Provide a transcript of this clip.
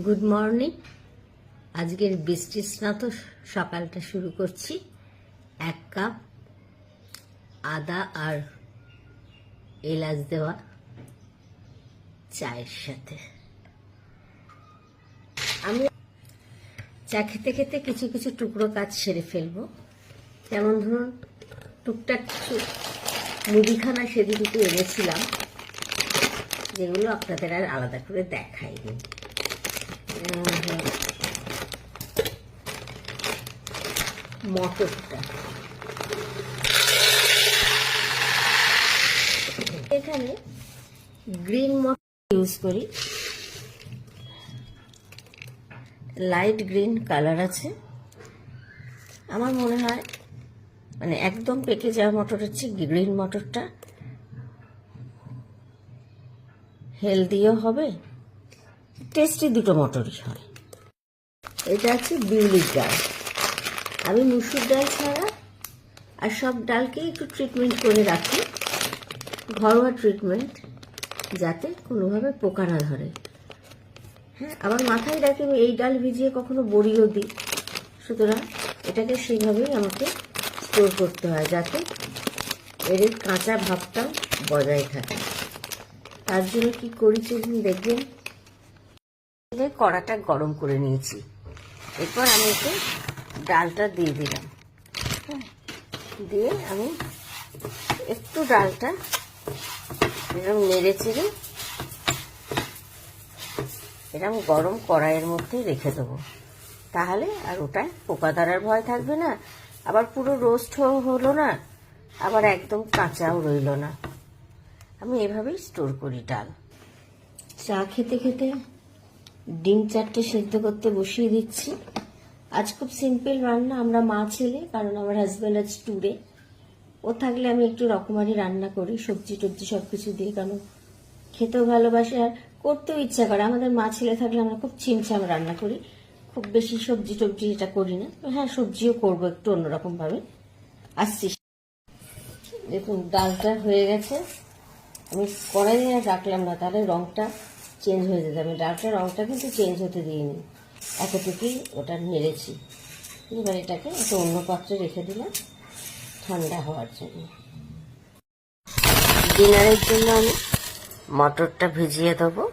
Good morning. আজকের বৃষ্টির স্নাত সকালটা শুরু করছি 1 কাপ আদা আর এলাচ দেওয়া চায়ের সাথে। আমি চা খেতে খেতে কিছু কিছু টুকরো কাজ সেরে ফেলবো। যেমন ধরুন, টুকটাক কিছু মুদিখানা সেদিন একটু এনেছিলাম, যেগুলো আপনাদের আর আলাদা করে দেখাইনি। মটরটা এখানে গ্রিন মটর ইউজ করি, লাইট গ্রিন কালার আছে। আমার মনে হয় মানে একদম পেকে যাওয়া মটরের চেয়ে গ্রিন মটরটা হেলদিও হবে, টেস্টি দুটো মটরই হয়। এটা আছে বিউলির ডাল। আমি মুসুর ডাল ছাড়া আর সব ডালকেই একটু ট্রিটমেন্ট করে রাখি, ঘরোয়া ট্রিটমেন্ট, যাতে কোনোভাবে পোকা না ধরে। হ্যাঁ, আবার মাথায় রাখি আমি এই ডাল ভিজিয়ে কখনো বড়িও দিই, সুতরাং এটাকে সেইভাবেই আমাকে স্টোর করতে হয়, যাতে এর কাঁচা ভাবটাও বজায় থাকে। তার জন্য কি করি চলুন দেখবেন। কড়াটা গরম করে নিয়েছি, এরপর আমি এতে ডালটা দিয়ে দিলাম। হ্যাঁ, দিয়ে আমি একটু ডালটা এরকম নেড়ে চেড়ে এরকম গরম কড়াইয়ের মধ্যে রেখে দেবো। তাহলে আর ওটায় পোকা ধরার ভয় থাকবে না, আবার পুরো রোস্ট হলো না, আবার একদম কাঁচাও রইল না। আমি এভাবেই স্টোর করি ডাল। চা খেতে খেতে ডিম 4টে সেদ্ধ করতে বসিয়ে দিচ্ছি। আজ খুব সিম্পল রান্না, আমরা মা ছেলে, কারণ আমার হাজব্যান্ড আজ ট্যুরে। ও থাকলে আমি একটু রকমারি রান্না করি, সবজি টবজি সব কিছু দিয়ে, কারণ খেতেও ভালোবাসে আর করতেও ইচ্ছা করে। আমাদের মা ছেলে থাকলে আমরা খুব ছিমছাম রান্না করি, খুব বেশি সবজি টবজি এটা করি না। হ্যাঁ, সবজিও করবো একটু অন্যরকম ভাবে। আসছি, দেখুন ডালটা হয়ে গেছে। আমি কড়াইয়ে রাখলাম না, তাহলে রংটা চেঞ্জ হয়ে যেত। আমি ডালটার রংটা কিন্তু চেঞ্জ হতে দিইনি, এতটুকুই ওটা নেড়েছি। এবার এটাকে একটা অন্য পাত্রে রেখে দিলাম ঠান্ডা হওয়ার জন্য। ডিনারের জন্য আমি মটরটা ভিজিয়ে দেবো।